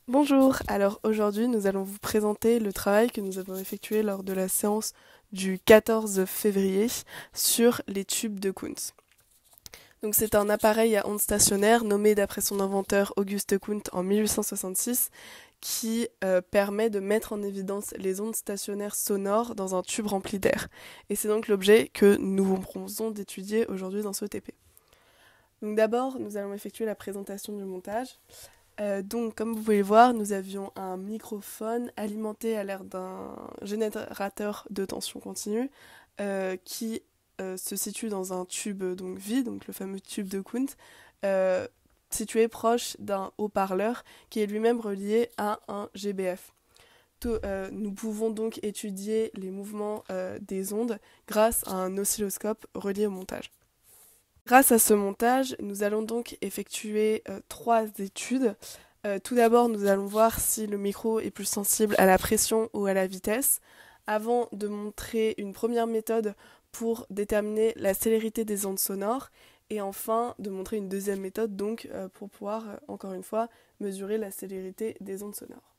Bonjour, alors aujourd'hui nous allons vous présenter le travail que nous avons effectué lors de la séance du 14 février sur les tubes de Kundt. Donc c'est un appareil à ondes stationnaires nommé d'après son inventeur Auguste Kundt en 1866 qui permet de mettre en évidence les ondes stationnaires sonores dans un tube rempli d'air. Et c'est donc l'objet que nous vous proposons d'étudier aujourd'hui dans ce TP. Donc d'abord nous allons effectuer la présentation du montage. Donc, comme vous pouvez le voir, nous avions un microphone alimenté à l'air d'un générateur de tension continue qui se situe dans un tube donc vide, donc le fameux tube de Kundt, situé proche d'un haut-parleur qui est lui-même relié à un GBF. Nous pouvons donc étudier les mouvements des ondes grâce à un oscilloscope relié au montage. Grâce à ce montage, nous allons donc effectuer 3 études. Tout d'abord, nous allons voir si le micro est plus sensible à la pression ou à la vitesse, avant de montrer une première méthode pour déterminer la célérité des ondes sonores, et enfin de montrer une deuxième méthode donc pour pouvoir, encore une fois, mesurer la célérité des ondes sonores.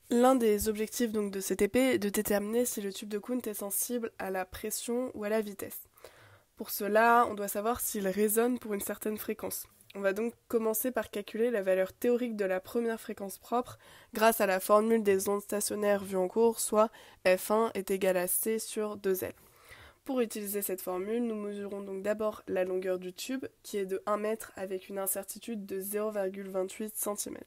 L'un des objectifs donc de ce TP est de déterminer si le tube de Kundt est sensible à la pression ou à la vitesse. Pour cela, on doit savoir s'il résonne pour une certaine fréquence. On va donc commencer par calculer la valeur théorique de la première fréquence propre grâce à la formule des ondes stationnaires vues en cours, soit F1 est égal à C sur 2L. Pour utiliser cette formule, nous mesurons donc d'abord la longueur du tube, qui est de 1 mètre avec une incertitude de 0,28 cm.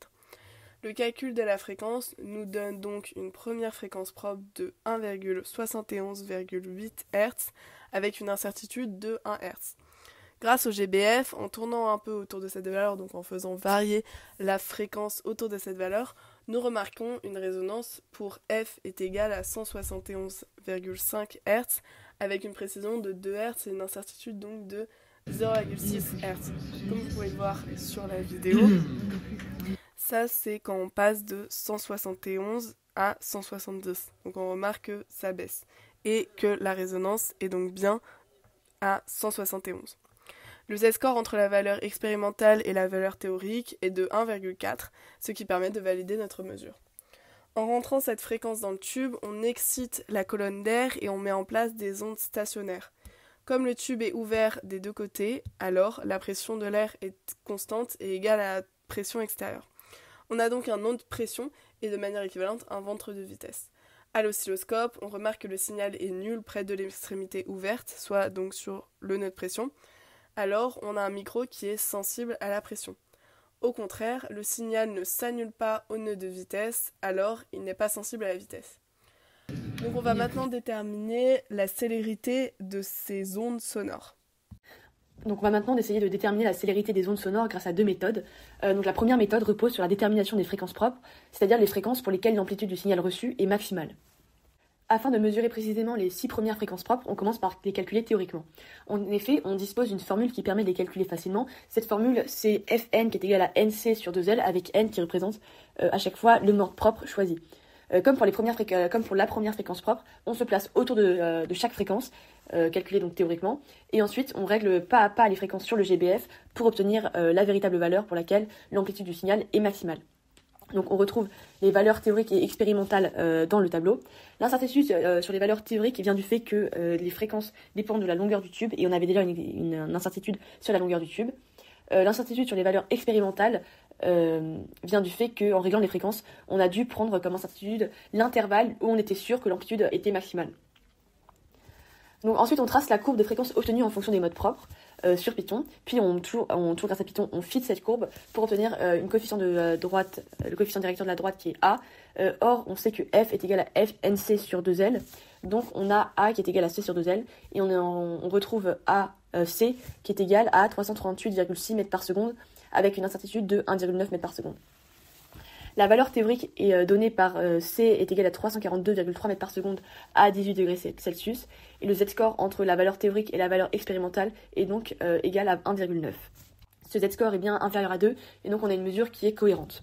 Le calcul de la fréquence nous donne donc une première fréquence propre de 1,71,8 Hz avec une incertitude de 1 Hz. Grâce au GBF, en tournant un peu autour de cette valeur, donc en faisant varier la fréquence autour de cette valeur, nous remarquons une résonance pour F est égale à 171,5 Hz avec une précision de 2 Hz et une incertitude donc de 0,6 Hz. Comme vous pouvez le voir sur la vidéo, ça c'est quand on passe de 171 à 170. Donc on remarque que ça baisse et que la résonance est donc bien à 171. Le z-score entre la valeur expérimentale et la valeur théorique est de 1,4, ce qui permet de valider notre mesure. En rentrant cette fréquence dans le tube, on excite la colonne d'air et on met en place des ondes stationnaires. Comme le tube est ouvert des deux côtés, alors la pression de l'air est constante et égale à la pression extérieure. On a donc un nœud de pression et de manière équivalente un ventre de vitesse. À l'oscilloscope, on remarque que le signal est nul près de l'extrémité ouverte, soit donc sur le nœud de pression. Alors on a un micro qui est sensible à la pression. Au contraire, le signal ne s'annule pas au nœud de vitesse, alors il n'est pas sensible à la vitesse. Donc on va maintenant déterminer la célérité de ces ondes sonores. Donc on va maintenant essayer de déterminer la célérité des ondes sonores grâce à deux méthodes. Donc la première méthode repose sur la détermination des fréquences propres, c'est-à-dire les fréquences pour lesquelles l'amplitude du signal reçu est maximale. Afin de mesurer précisément les 6 premières fréquences propres, on commence par les calculer théoriquement. En effet, on dispose d'une formule qui permet de les calculer facilement. Cette formule, c'est Fn qui est égal à Nc sur 2L avec N qui représente à chaque fois le mode propre choisi. Comme pour la première fréquence propre, on se place autour de chaque fréquence, calculée donc théoriquement, et ensuite on règle pas à pas les fréquences sur le GBF pour obtenir la véritable valeur pour laquelle l'amplitude du signal est maximale. Donc on retrouve les valeurs théoriques et expérimentales dans le tableau. L'incertitude sur les valeurs théoriques vient du fait que les fréquences dépendent de la longueur du tube, et on avait déjà une incertitude sur la longueur du tube. L'incertitude sur les valeurs expérimentales vient du fait qu'en réglant les fréquences, on a dû prendre comme incertitude l'intervalle où on était sûr que l'amplitude était maximale. Donc ensuite, on trace la courbe des fréquences obtenues en fonction des modes propres sur Python. Puis toujours grâce à Python, on fit cette courbe pour obtenir une coefficient de droite, le coefficient directeur de la droite qui est A. Or, on sait que F est égal à Nc sur 2L. Donc on a A qui est égal à C sur 2L. Et on retrouve AC qui est égal à 338,6 mètres par seconde avec une incertitude de 1,9 mètres par seconde. La valeur théorique est donnée par C est égale à 342,3 mètres par seconde à 18 degrés Celsius. Et le z-score entre la valeur théorique et la valeur expérimentale est donc égal à 1,9. Ce z-score est bien inférieur à 2 et donc on a une mesure qui est cohérente.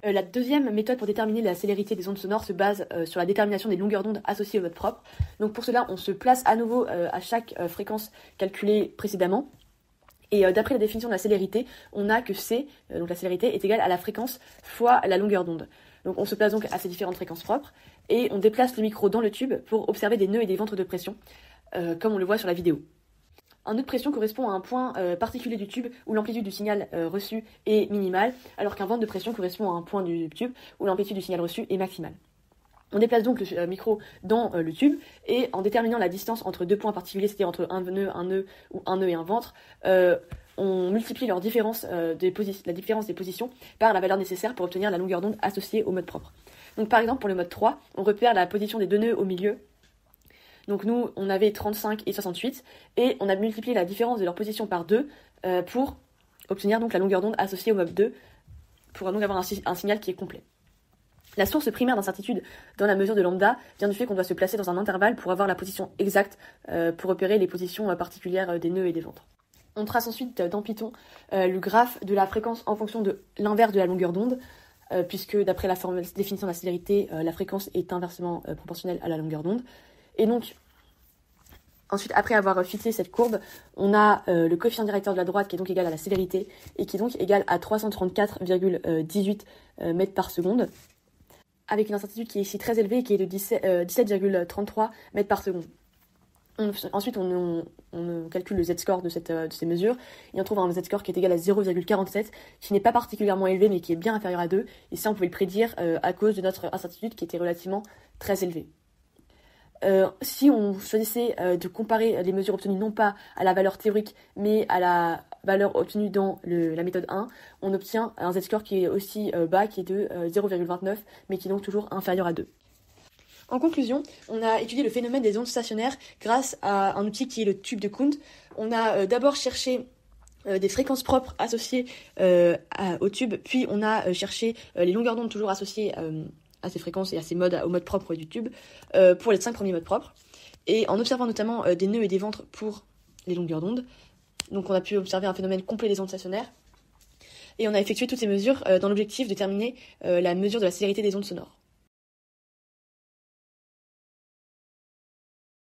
La deuxième méthode pour déterminer la célérité des ondes sonores se base sur la détermination des longueurs d'onde associées au mode propre. Donc pour cela, on se place à nouveau à chaque fréquence calculée précédemment. Et d'après la définition de la célérité, on a que C, donc la célérité, est égale à la fréquence fois la longueur d'onde. Donc on se place donc à ces différentes fréquences propres, et on déplace le micro dans le tube pour observer des nœuds et des ventres de pression, comme on le voit sur la vidéo. Un nœud de pression correspond à un point particulier du tube où l'amplitude du signal reçu est minimale, alors qu'un ventre de pression correspond à un point du tube où l'amplitude du signal reçu est maximale. On déplace donc le micro dans le tube, et en déterminant la distance entre deux points particuliers, c'est-à-dire entre un nœud ou un nœud et un ventre, on multiplie la différence des positions par la valeur nécessaire pour obtenir la longueur d'onde associée au mode propre. Donc par exemple pour le mode 3, on repère la position des deux nœuds au milieu. Donc nous, on avait 35 et 68, et on a multiplié la différence de leur position par 2 pour obtenir donc la longueur d'onde associée au mode 2, pour donc avoir un signal qui est complet. La source primaire d'incertitude dans la mesure de lambda vient du fait qu'on doit se placer dans un intervalle pour avoir la position exacte pour repérer les positions particulières des nœuds et des ventres. On trace ensuite dans Python le graphe de la fréquence en fonction de l'inverse de la longueur d'onde, puisque d'après la définition de la célérité, la fréquence est inversement proportionnelle à la longueur d'onde. Et donc, ensuite, après avoir fixé cette courbe, on a le coefficient directeur de la droite qui est donc égal à la célérité, et qui est donc égal à 334,18 mètres par seconde, avec une incertitude qui est ici très élevée, qui est de 17,33 mètres par seconde. Ensuite, on calcule le z-score de ces mesures, et on trouve un z-score qui est égal à 0,47, qui n'est pas particulièrement élevé, mais qui est bien inférieur à 2, et ça, on pouvait le prédire à cause de notre incertitude qui était relativement très élevée. Si on choisissait de comparer les mesures obtenues non pas à la valeur théorique, mais à la valeur obtenue dans la méthode 1, on obtient un z-score qui est aussi bas, qui est de 0,29, mais qui est donc toujours inférieur à 2. En conclusion, on a étudié le phénomène des ondes stationnaires grâce à un outil qui est le tube de Coulomb. On a d'abord cherché des fréquences propres associées au tube, puis on a cherché les longueurs d'onde toujours associées à ces fréquences et à ces modes, au mode propre du tube, pour les 5 premiers modes propres, et en observant notamment des nœuds et des ventres pour les longueurs d'onde. Donc on a pu observer un phénomène complet des ondes stationnaires, et on a effectué toutes ces mesures dans l'objectif de déterminer la mesure de la célérité des ondes sonores.